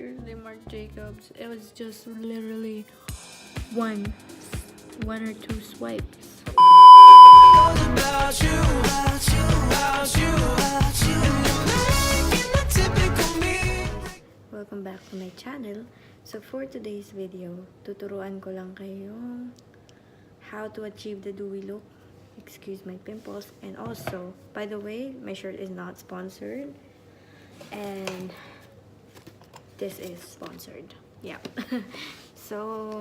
seriously, Marc Jacobs. It was just literally one or two swipes. Welcome back to my channel. So for today's video, tuturuan ko lang kayo how to achieve the dewy look. Excuse my pimples. And also, by the way, my shirt is not sponsored. And this is sponsored. Yeah. So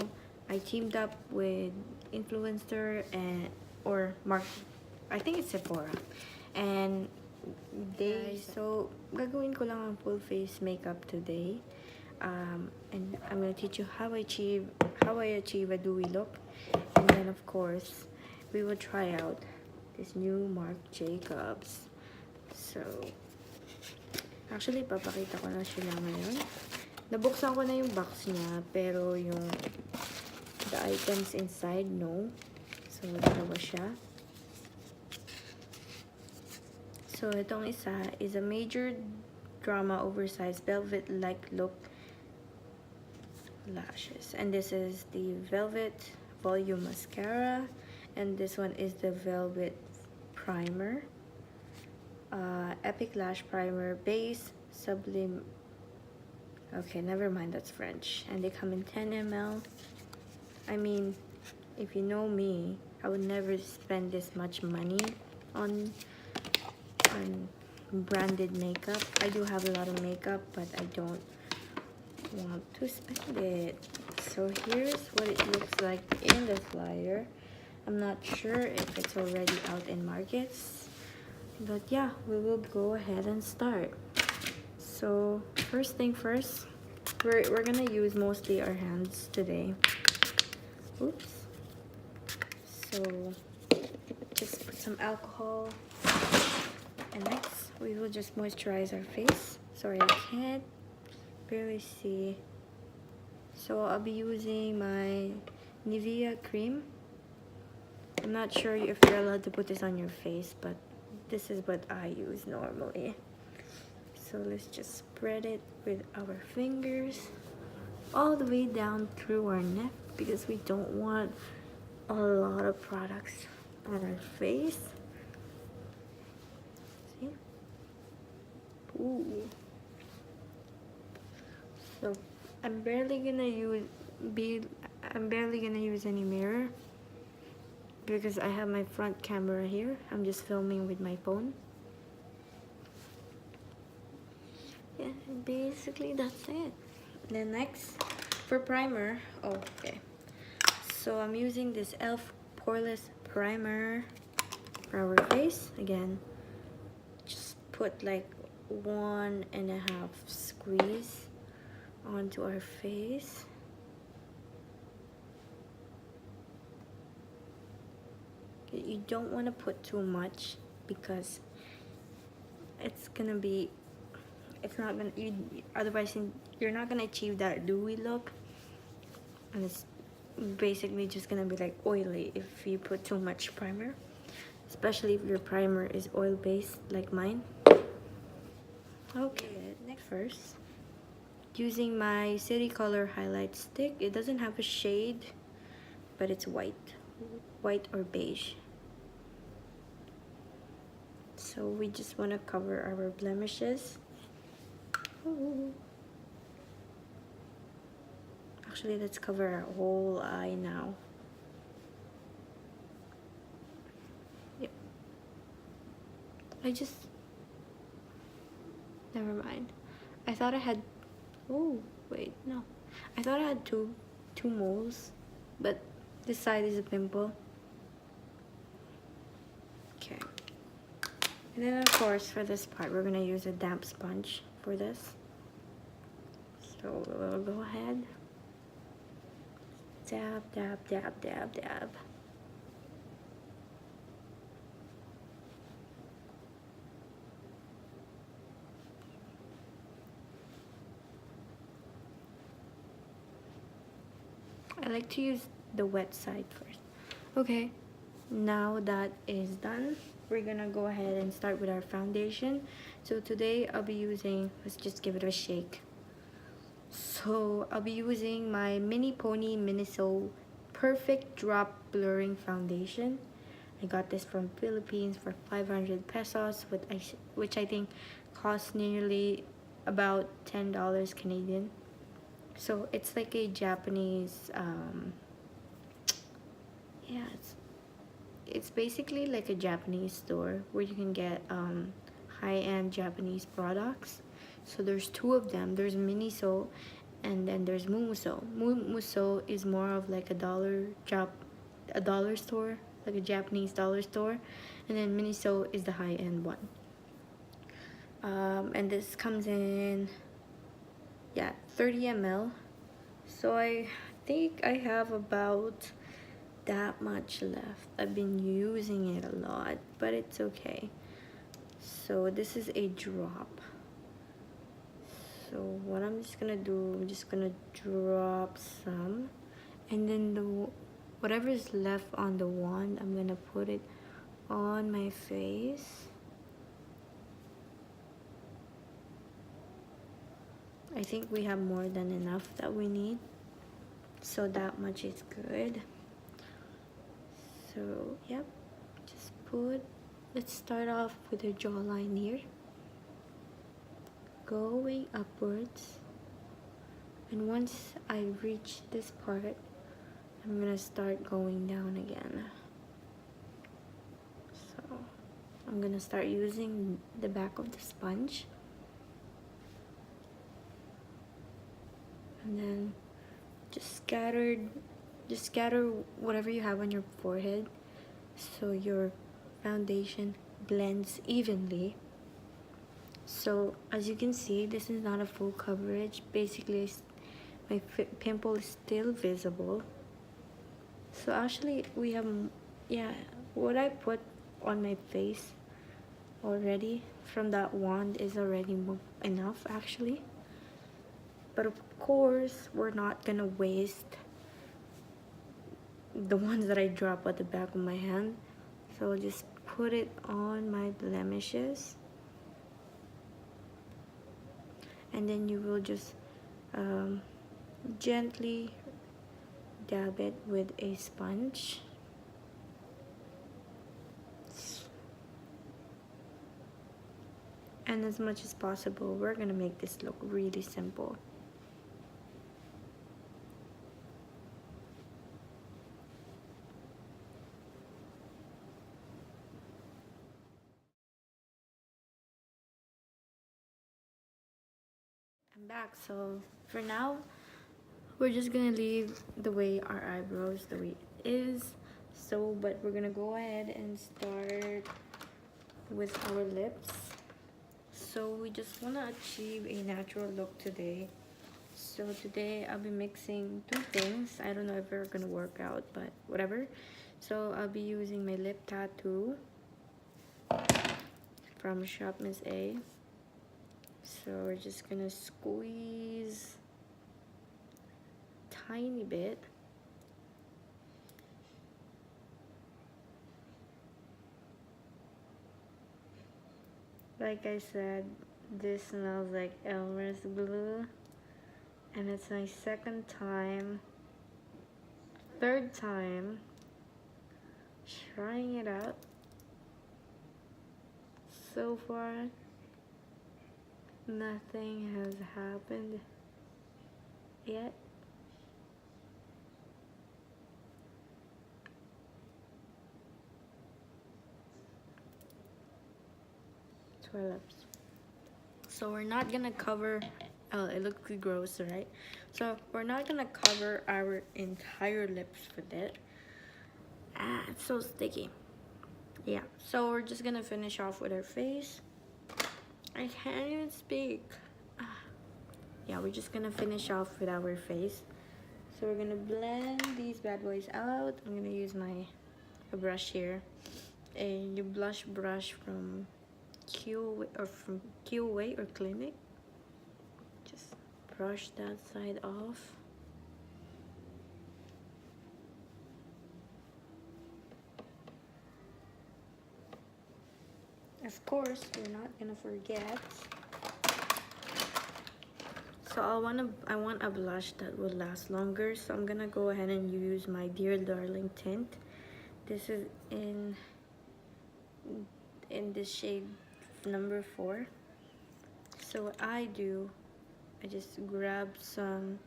I teamed up with influencer or Marc, I think it's Sephora, and so gagawin ko lang ang full face makeup today, and I'm gonna teach you how I achieve a dewy look, and then of course we will try out this new Marc Jacobs. So actually papakita ko na siya ngayon. Nabuksan ko na yung box niya, pero yung the items inside, no. So, dalawa siya. So, itong isa is a major drama oversized velvet-like look lashes. And this is the Velvet Volume Mascara. And this one is the Velvet Primer. Epic Lash Primer Base Sublime. Okay, never mind, that's French. And they come in 10 ml. I mean, if you know me, I would never spend this much money on branded makeup. I do have a lot of makeup, but I don't want to spend it. So here's what it looks like in the flyer. I'm not sure if it's already out in markets, but yeah, we will go ahead and start. So first thing first, we're gonna use mostly our hands today. Oops. So just put some alcohol, and next we will just moisturize our face. Sorry, I can't barely see. So I'll be using my Nivea cream. I'm not sure if you're allowed to put this on your face, but this is what I use normally. So let's just spread it with our fingers all the way down through our neck, because we don't want a lot of products on our face. See? Ooh. So I'm barely gonna use any mirror because I have my front camera here. I'm just filming with my phone. Yeah, basically that's it. Then next, for primer, okay. So I'm using this e.l.f. Poreless Primer for our face. Again, just put like 1.5 squeeze onto our face. You don't want to put too much because otherwise you're not gonna achieve that dewy look, and it's basically just gonna be like oily if you put too much primer, especially if your primer is oil based like mine. Okay, next, first using my City Color highlight stick. It doesn't have a shade, but it's white or beige. So we just want to cover our blemishes. Ooh. Actually, let's cover our whole eye now. Yep. Never mind. I thought I had, oh wait, no. I thought I had two moles, but this side is a pimple. Okay. And then of course for this part, we're gonna use a damp sponge for this. So we'll go ahead. Dab, dab, dab, dab, dab. I like to use the wet side first. Okay, now that is done, we're gonna go ahead and start with our foundation. So today I'll be using, let's just give it a shake. So I'll be using my Mini Pony Miniso Perfect Drop Blurring Foundation. I got this from Philippines for 500 pesos, which I think costs nearly about $10 Canadian. So it's like a Japanese, yeah, it's basically like a Japanese store where you can get high-end Japanese products. So there's two of them. There's Miniso and then there's Mumuso. Mumuso is more of like a dollar store, like a Japanese dollar store, and then Miniso is the high-end one. And this comes in, yeah, 30 ml. So I think I have about that much left. I've been using it a lot, but it's okay. So this is a drop. So what I'm just gonna do, I'm just gonna drop some, and then whatever is left on the wand, I'm gonna put it on my face. I think we have more than enough that we need, so that much is good. So yep, just let's start off with the jawline here, going upwards, and once I reach this part, I'm gonna start going down again. So I'm gonna start using the back of the sponge, and then just scatter whatever you have on your forehead so your foundation blends evenly. So as you can see, this is not a full coverage. Basically, my pimple is still visible. So actually we have, yeah, what I put on my face already from that wand is already enough actually. But of course, we're not gonna waste the ones that I drop at the back of my hand. So I'll just put it on my blemishes. And then you will just gently dab it with a sponge. And as much as possible, we're gonna make this look really simple. I'm back. So for now, we're just gonna leave the way our eyebrows the way it is. So, but we're gonna go ahead and start with our lips. So we just wanna achieve a natural look today. So today I'll be mixing two things. I don't know if they're gonna work out, but whatever. So I'll be using my lip tattoo from Shop Miss A. So we're just gonna squeeze tiny bit. Like I said, this smells like Elmer's glue, and it's my third time trying it out. So far, nothing has happened yet. To our lips. So we're not gonna cover, oh, it looks gross, right? So we're not gonna cover our entire lips with it. Ah, it's so sticky. Yeah, so we're just gonna finish off with our face. I can't even speak. Yeah, we're just gonna finish off with our face. So we're gonna blend these bad boys out. I'm gonna use a brush here, a blush brush from Q Way or Clinic. Just brush that side off. Of course, we're not gonna forget So I want a blush that will last longer. So I'm gonna go ahead and use my Dear Darling tint. This is in the shade number 4. So what I do, I just grab some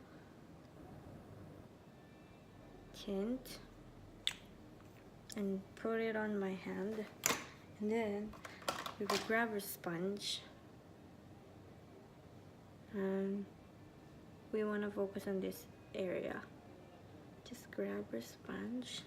tint and put it on my hand, and then we will grab a sponge, and we want to focus on this area. Just grab a sponge.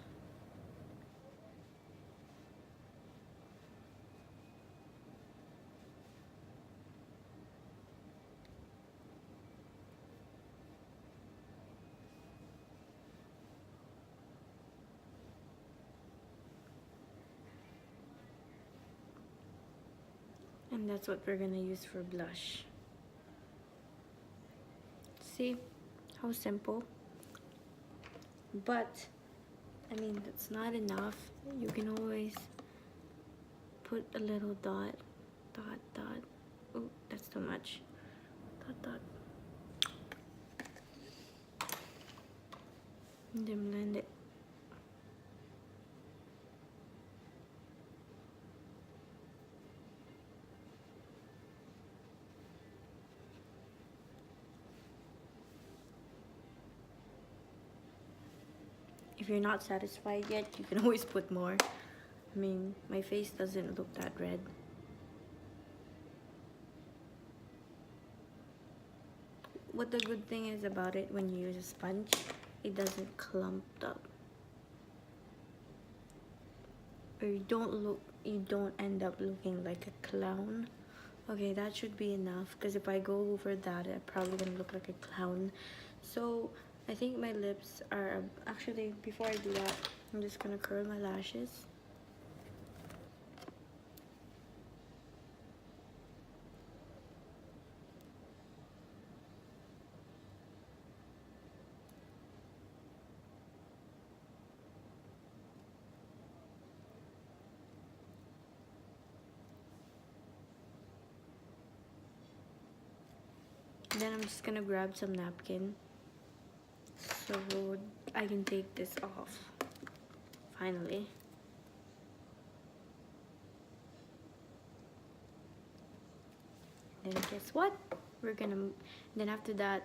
And that's what we're gonna use for blush. See how simple? But I mean, that's not enough. You can always put a little dot. Oh, that's too much. Dot. And then blend it. If you're not satisfied yet, you can always put more. I mean, my face doesn't look that red. What the good thing is about it, when you use a sponge, it doesn't clump up. Or you don't end up looking like a clown. Okay, that should be enough, because if I go over that, I'm probably gonna look like a clown. So I think my lips are, actually, before I do that, I'm just gonna curl my lashes. Then I'm just gonna grab some napkin so I can take this off finally. Then guess what? Then after that,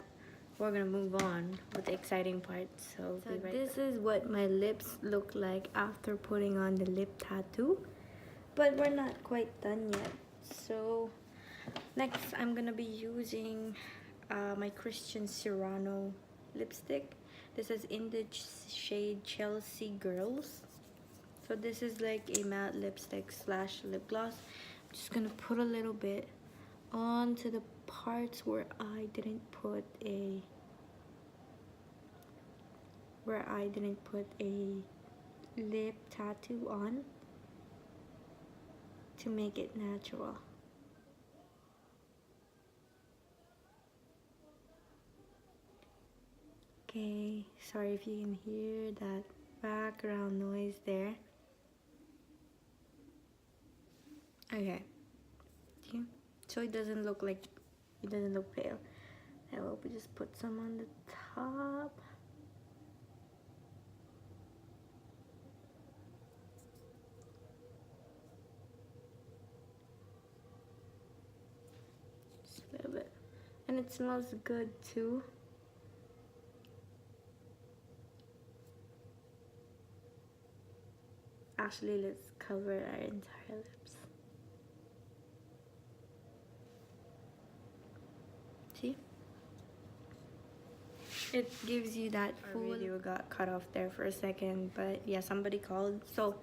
we're gonna move on with the exciting part. So this is what my lips look like after putting on the lip tattoo, but we're not quite done yet. So next, I'm gonna be using my Christian Serrano lipstick. This is in the shade Chelsea Girls. So this is like a matte lipstick slash lip gloss. I'm just gonna put a little bit onto the parts where I didn't put a lip tattoo on, to make it natural. Okay, sorry if you can hear that background noise there. Okay, see? So it doesn't look pale. I will just put some on the top. Just a little bit. And it smells good too. Actually, let's cover our entire lips. See? It gives you that full... Our video got cut off there for a second, but yeah, somebody called. So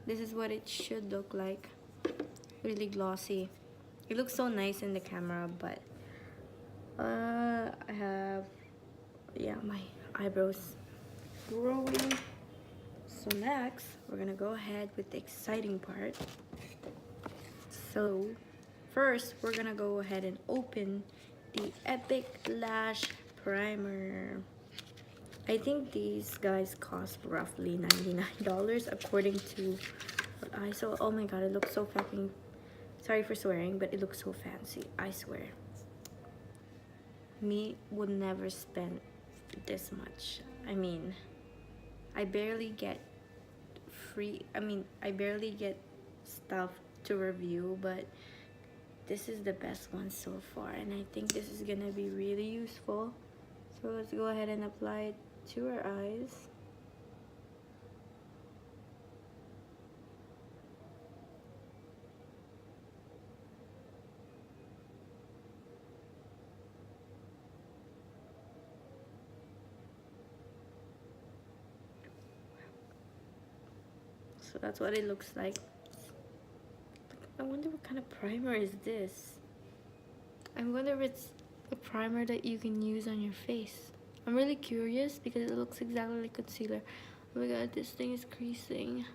this is what it should look like. Really glossy. It looks so nice in the camera, but I have, yeah, my eyebrows growing. So next, we're gonna go ahead with the exciting part. So first, we're gonna go ahead and open the Epic Lash Primer. I think these guys cost roughly $99 according to what I saw. Oh my god, it looks so fucking, sorry for swearing, but it looks so fancy, I swear. me would never spend this much. I mean, I barely get I barely get stuff to review, but this is the best one so far, and I think this is gonna be really useful. So let's go ahead and apply it to our eyes. So that's what it looks like. I wonder what kind of primer is this. I wonder if it's a primer that you can use on your face. I'm really curious because it looks exactly like concealer. Oh my god, this thing is creasing.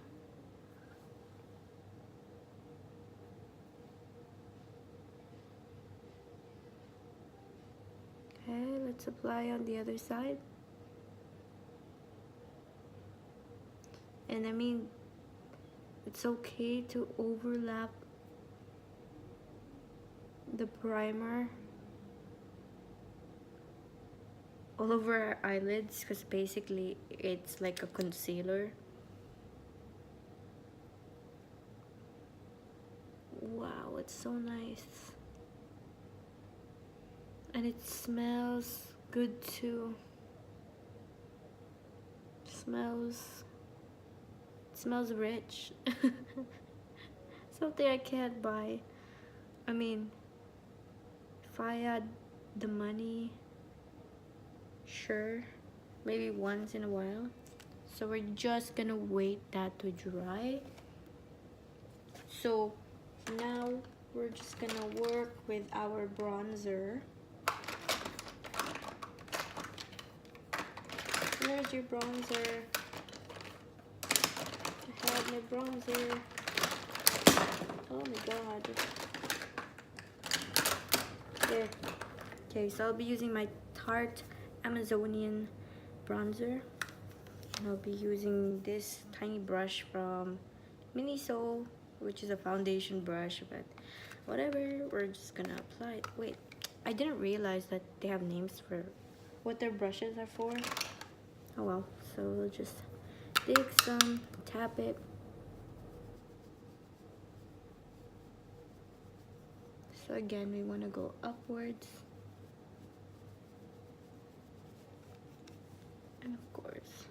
Okay, let's apply on the other side. And I mean, it's okay to overlap the primer all over our eyelids, because basically it's like a concealer. Wow, it's so nice. And it smells good too. It smells rich. Something I can't buy. I mean, if I had the money, sure, maybe once in a while. So we're just gonna wait that to dry. So now we're just gonna work with our bronzer. Where's your bronzer? I have my bronzer. Oh my god. There. Okay, so I'll be using my Tarte Amazonian bronzer. And I'll be using this tiny brush from Miniso, which is a foundation brush, but whatever, we're just gonna apply it. Wait, I didn't realize that they have names for what their brushes are for. Oh well, so we'll just take some, tap it. So again, we want to go upwards. And of course,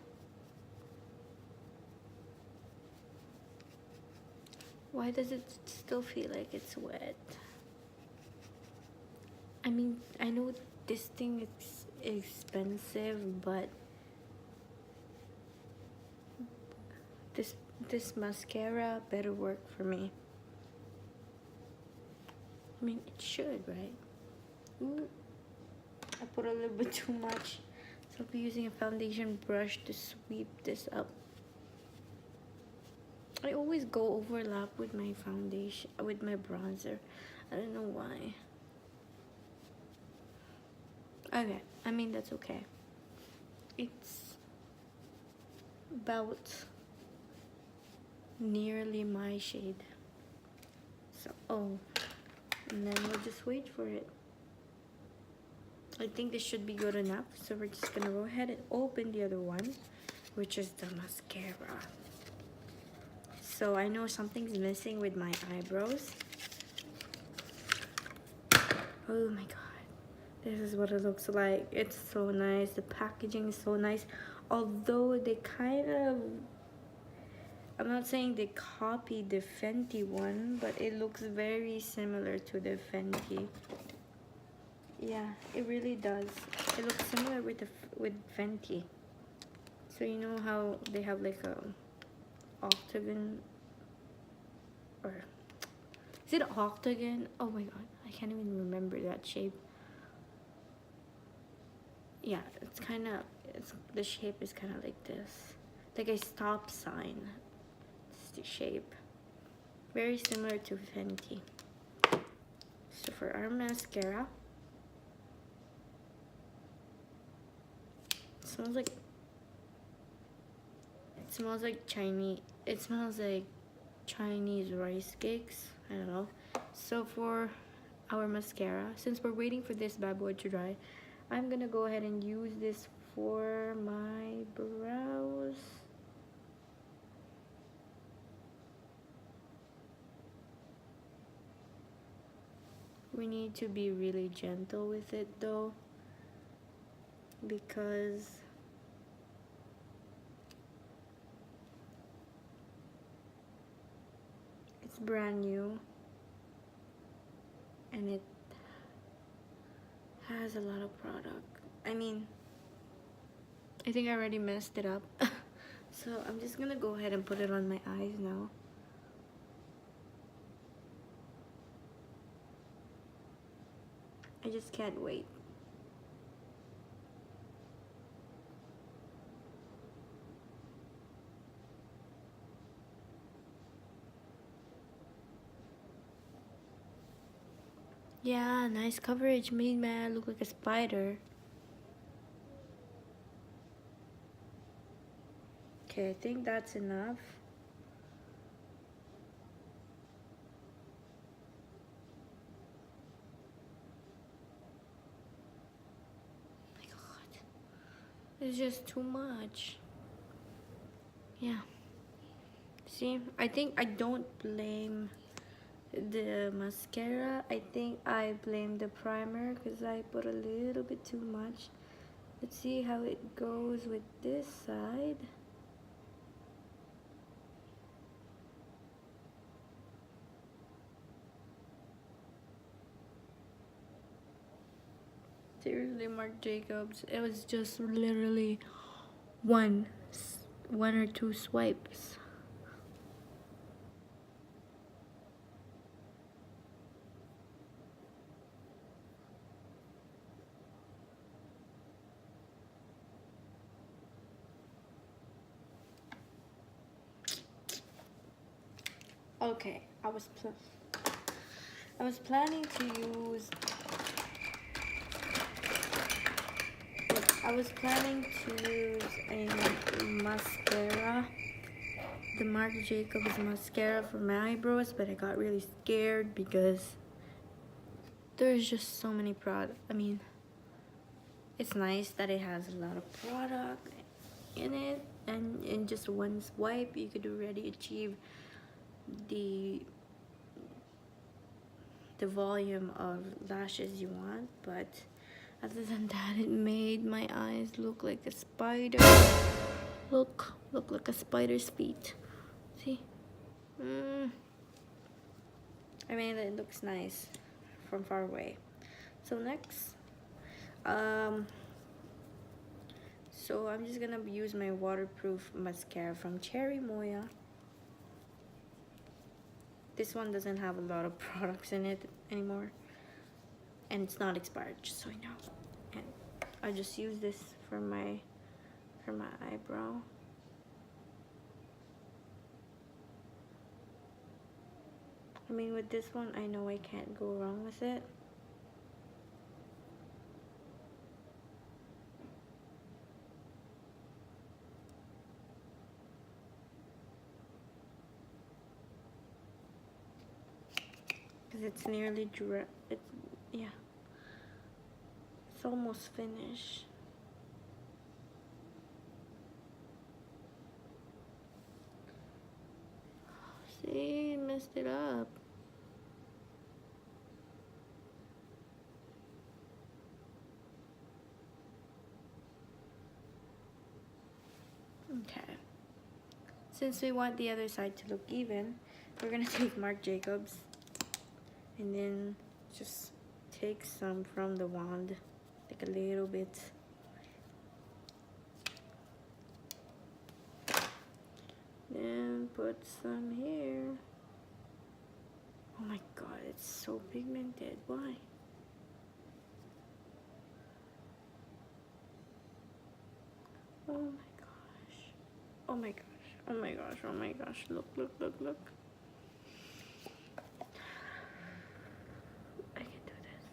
why does it still feel like it's wet? I mean, I know this thing is expensive, but this mascara better work for me. I mean, it should, right? Ooh, I put a little bit too much. So I'll be using a foundation brush to sweep this up. I always go overlap with my foundation, with my bronzer. I don't know why. Okay, I mean, that's okay. It's about nearly my shade. So, oh, and then we'll just wait for it. I think this should be good enough, so we're just gonna go ahead and open the other one, which is the mascara. So I know something's missing with my eyebrows. Oh my god, this is what it looks like. It's so nice. The packaging is so nice, although they kind of, I'm not saying they copied the Fenty one, but it looks very similar to the Fenty. Yeah, it really does. It looks similar with Fenty. So you know how they have like a octagon, or is it octagon? Oh my god, I can't even remember that shape. Yeah, it's kind of, the shape is kind of like this, like a stop sign. It's the shape, very similar to Fenty. So for our mascara, it smells like Chinese. It smells like Chinese rice cakes. I don't know. So for our mascara, since we're waiting for this bad boy to dry, I'm gonna go ahead and use this for my brows. We need to be really gentle with it though, because it's brand new and it has a lot of product. I mean, I think I already messed it up. So I'm just gonna go ahead and put it on my eyes now. I just can't wait. Yeah, nice coverage. Made me look like a spider. Okay, I think that's enough. Oh my god. It's just too much. Yeah. See, I think I don't blame the mascara. I think I blame the primer because I put a little bit too much. Let's see how it goes with this side. Seriously, Marc Jacobs, it was just literally one or two swipes. Okay, I was planning to use. I was planning to use a mascara, the Marc Jacobs mascara for my eyebrows, but I got really scared because there's just so many products. I mean, it's nice that it has a lot of product in it, and in just one swipe you could already achieve the volume of lashes you want. But other than that, it made my eyes look like a spider. Look like a spider's feet. See? I mean, it looks nice from far away. So next, so I'm just gonna use my waterproof mascara from Cherry Moya. This one doesn't have a lot of products in it anymore, and it's not expired, just so you know. And I just use this for my eyebrow. I mean, with this one, I know I can't go wrong with it. Because it's nearly dry. Yeah. It's almost finished. See, messed it up. Okay. Since we want the other side to look even, we're gonna take Marc Jacobs and then just take some from the wand, like a little bit. Then put some here. Oh my god, it's so pigmented. Why? Oh my gosh. Oh my gosh. Oh my gosh. Oh my gosh. Look. I can do this.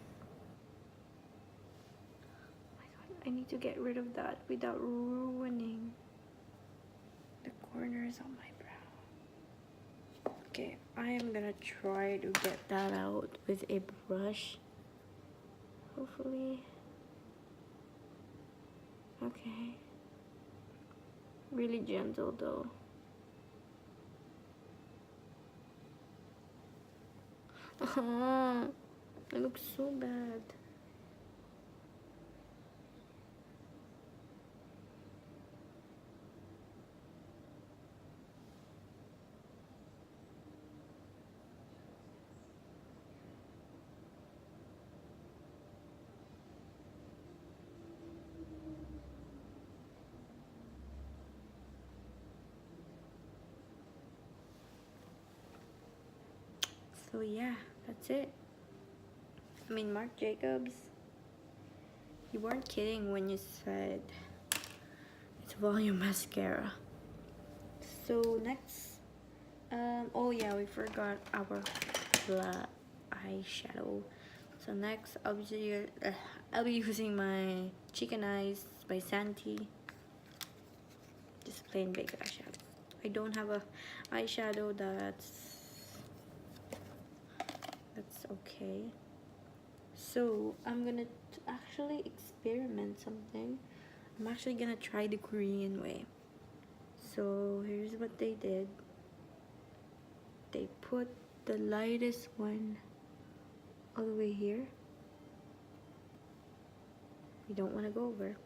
Oh my god. I need to get rid of that without ruining the corners on my brow. Okay, I am gonna try to get that out with a brush. Hopefully. Okay. Really gentle though. It looks so bad. So yeah, that's it. I mean, Marc Jacobs, you weren't kidding when you said it's volume mascara. So next, oh yeah, we forgot our eyeshadow. So next, I'll be using my Chicken Eyes by Santi. Just plain big eyeshadow. I don't have a eyeshadow that's okay. So I'm gonna actually experiment something. I'm actually gonna try the Korean way. So here's what they did. They put the lightest one all the way here. You don't want to go over.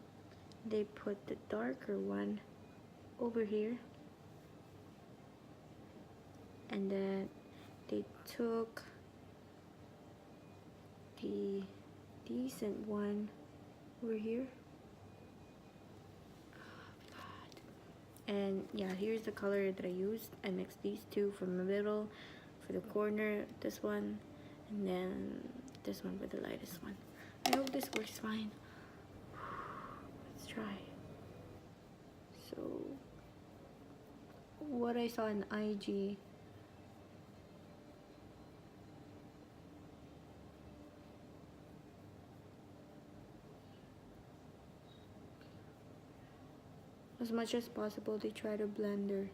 They put the darker one over here. And then they took the decent one over here. Oh God. And yeah, here's the color that I used. I mixed these two from the middle, for the corner, this one, and then this one with the lightest one. I hope this works fine. Let's try. So what I saw in IG, as much as possible, they try to blend their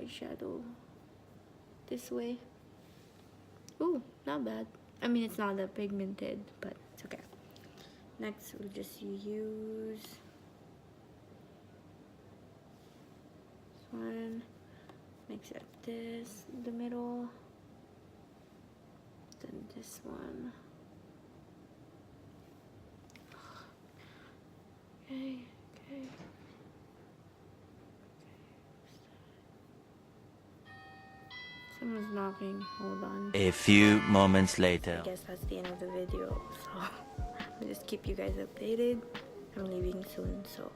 eyeshadow this way. Ooh, not bad. I mean, it's not that pigmented, but it's okay. Next, we'll just use this one. Mix it this in the middle. Then this one. Okay, okay. Someone's knocking. Hold on. A few moments later. I guess that's the end of the video. So I'll just keep you guys updated. I'm leaving soon, so